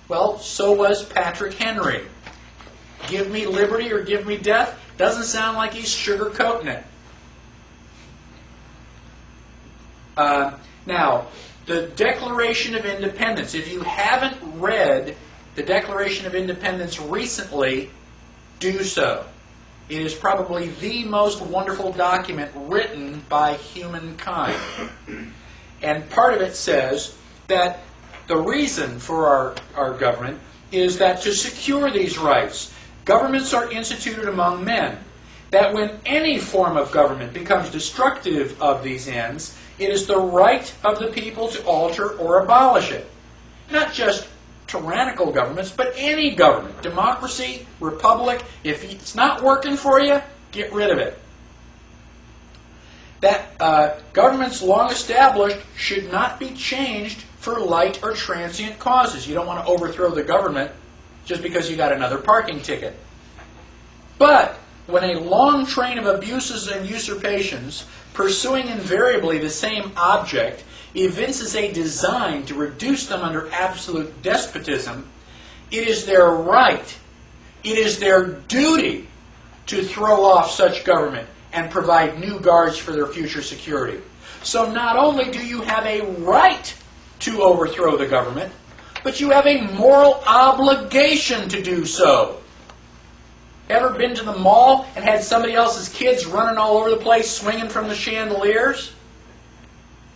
Well, so was Patrick Henry. Give me liberty or give me death doesn't sound like he's sugarcoating it. Now, the Declaration of Independence. If you haven't read the Declaration of Independence recently, do so. It is probably the most wonderful document written by humankind. And part of it says that the reason for our government is that to secure these rights, governments are instituted among men. That when any form of government becomes destructive of these ends, it is the right of the people to alter or abolish it. Not just tyrannical governments, but any government. Democracy, republic, if it's not working for you, get rid of it. That governments long established should not be changed for light or transient causes. You don't want to overthrow the government just because you got another parking ticket. But when a long train of abuses and usurpations, pursuing invariably the same object, evinces a design to reduce them under absolute despotism, it is their right, it is their duty to throw off such government and provide new guards for their future security. So not only do you have a right to overthrow the government, but you have a moral obligation to do so. Ever been to the mall and had somebody else's kids running all over the place, swinging from the chandeliers?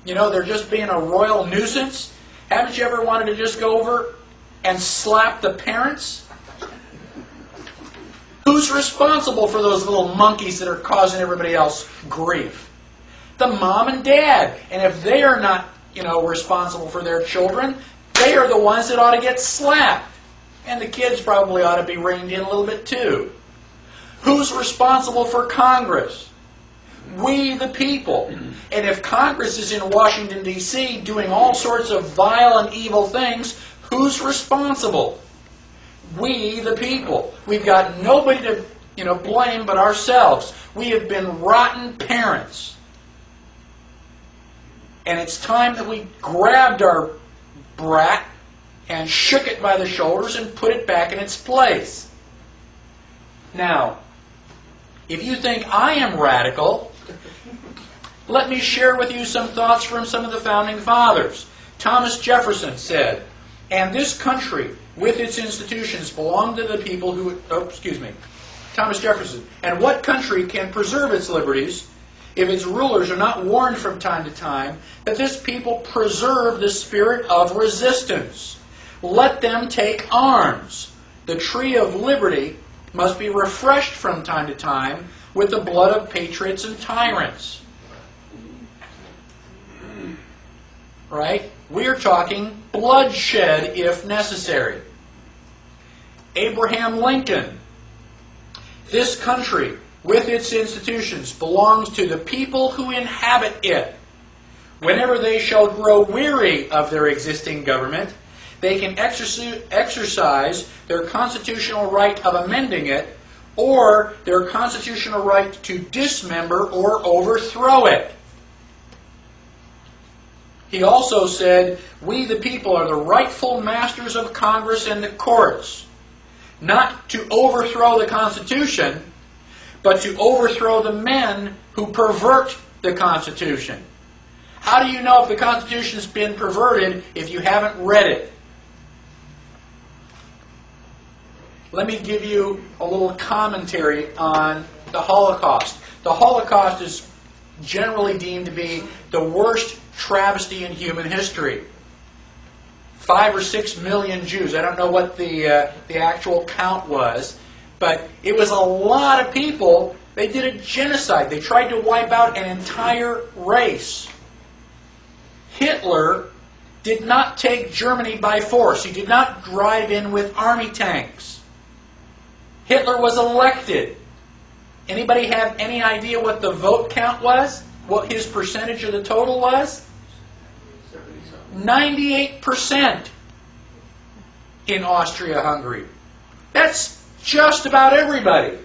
You know, they're just being a royal nuisance. Haven't you ever wanted to just go over and slap the parents? Who's responsible for those little monkeys that are causing everybody else grief? The mom and dad. And if they are not, responsible for their children, they are the ones that ought to get slapped. And the kids probably ought to be reined in a little bit too. Who's responsible for Congress? We, the people. And if Congress is in Washington, D.C., doing all sorts of vile and evil things, who's responsible? We, the people. We've got nobody to blame but ourselves. We have been rotten parents. And it's time that we grabbed our brat and shook it by the shoulders and put it back in its place. Now, if you think I am radical, let me share with you some thoughts from some of the founding fathers. Thomas Jefferson said, "And this country, with its institutions, belong to the people who..." Thomas Jefferson. "And what country can preserve its liberties if its rulers are not warned from time to time that this people preserve the spirit of resistance? Let them take arms. The tree of liberty must be refreshed from time to time with the blood of patriots and tyrants." Right? We're talking bloodshed if necessary. Abraham Lincoln. "This country, with its institutions, belongs to the people who inhabit it. Whenever they shall grow weary of their existing government, they can exercise their constitutional right of amending it, or their constitutional right to dismember or overthrow it." He also said, "We the people are the rightful masters of Congress and the courts, not to overthrow the Constitution, but to overthrow the men who pervert the Constitution." How do you know if the Constitution's been perverted if you haven't read it? Let me give you a little commentary on the Holocaust. The Holocaust is generally deemed to be the worst travesty in human history. 5 or 6 million Jews. I don't know what the actual count was, but it was a lot of people. They did a genocide. They tried to wipe out an entire race. Hitler did not take Germany by force. He did not drive in with army tanks. Hitler was elected. Anybody have any idea what the vote count was? What his percentage of the total was? 98% in Austria-Hungary. That's just about everybody.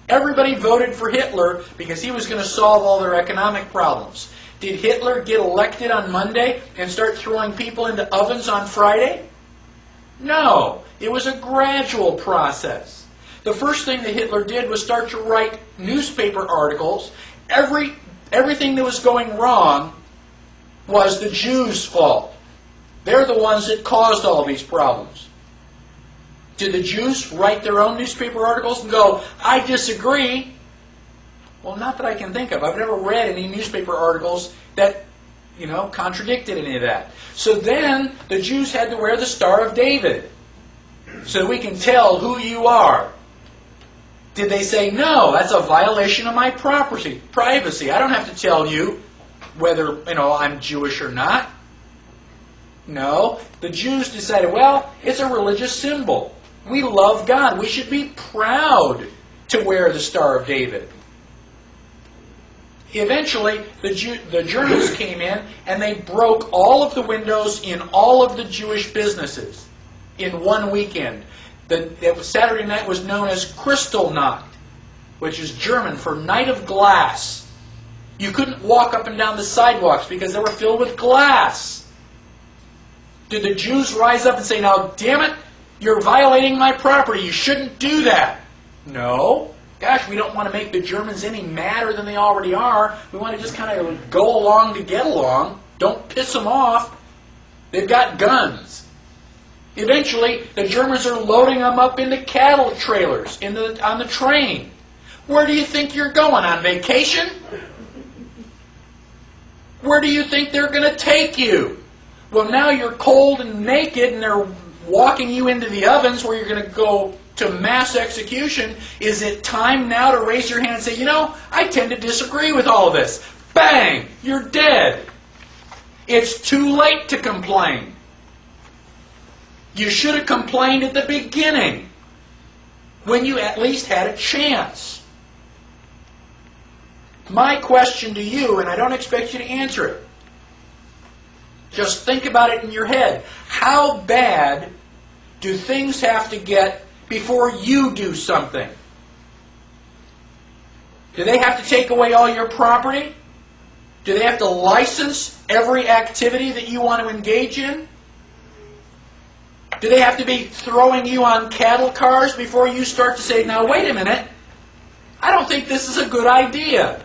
Everybody voted for Hitler because he was going to solve all their economic problems. Did Hitler get elected on Monday and start throwing people into ovens on Friday? No. It was a gradual process. The first thing that Hitler did was start to write newspaper articles. Everything that was going wrong was the Jews' fault. They're the ones that caused all these problems. Did the Jews write their own newspaper articles and go, I disagree? Well, not that I can think of. I've never read any newspaper articles that, contradicted any of that. So then the Jews had to wear the Star of David so that we can tell who you are. Did they say, no, that's a violation of my privacy. I don't have to tell you whether, I'm Jewish or not. No, the Jews decided, well, it's a religious symbol. We love God. We should be proud to wear the Star of David. Eventually, the Germans came in and they broke all of the windows in all of the Jewish businesses in one weekend. Saturday night was known as Kristallnacht, which is German for Night of Glass. You couldn't walk up and down the sidewalks because they were filled with glass. Did the Jews rise up and say, now, damn it, you're violating my property. You shouldn't do that? No. Gosh, we don't want to make the Germans any madder than they already are. We want to just kind of go along to get along. Don't piss them off. They've got guns. Eventually, the Germans are loading them up into cattle trailers on the train. Where do you think you're going? On vacation? Where do you think they're going to take you? Well, now you're cold and naked and they're walking you into the ovens where you're going to go to mass execution. Is it time now to raise your hand and say, I tend to disagree with all of this? Bang! You're dead. It's too late to complain. You should have complained at the beginning when you at least had a chance. My question to you, and I don't expect you to answer it, just think about it in your head. How bad do things have to get before you do something? Do they have to take away all your property? Do they have to license every activity that you want to engage in? Do they have to be throwing you on cattle cars before you start to say, now wait a minute, I don't think this is a good idea?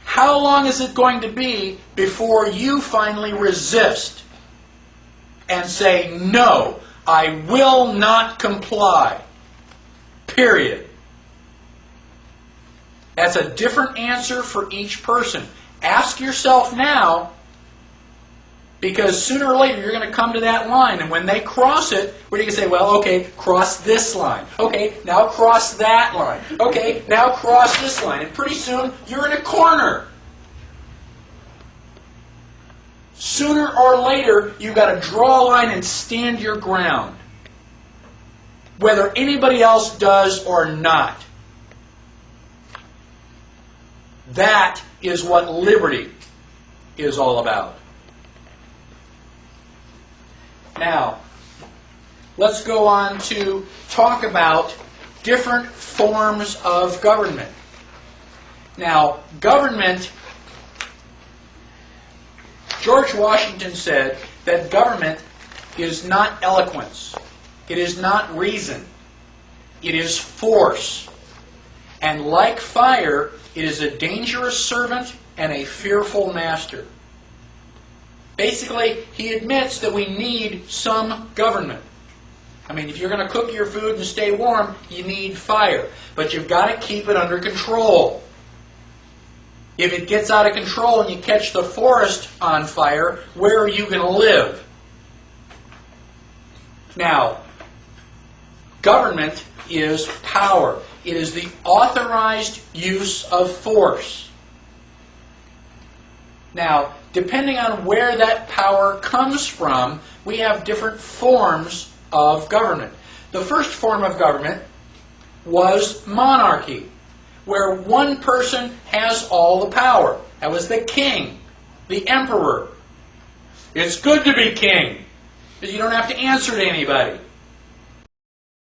How long is it going to be before you finally resist and say, no, I will not comply? Period. That's a different answer for each person. Ask yourself now, because sooner or later you're going to come to that line, and when they cross it, where you can say, well, okay, cross this line. Okay, now cross that line. Okay, now cross this line. And pretty soon you're in a corner. Sooner or later, you've got to draw a line and stand your ground, whether anybody else does or not. That is what liberty is all about. Now, let's go on to talk about different forms of government. Now, government, George Washington said that government is not eloquence. It is not reason. It is force. And like fire, it is a dangerous servant and a fearful master. Basically, he admits that we need some government. I mean, if you're going to cook your food and stay warm, you need fire. But you've got to keep it under control. If it gets out of control and you catch the forest on fire, where are you going to live? Now, government is power. It is the authorized use of force. Now, depending on where that power comes from, we have different forms of government. The first form of government was monarchy, where one person has all the power. That was the king, the emperor. It's good to be king, because you don't have to answer to anybody.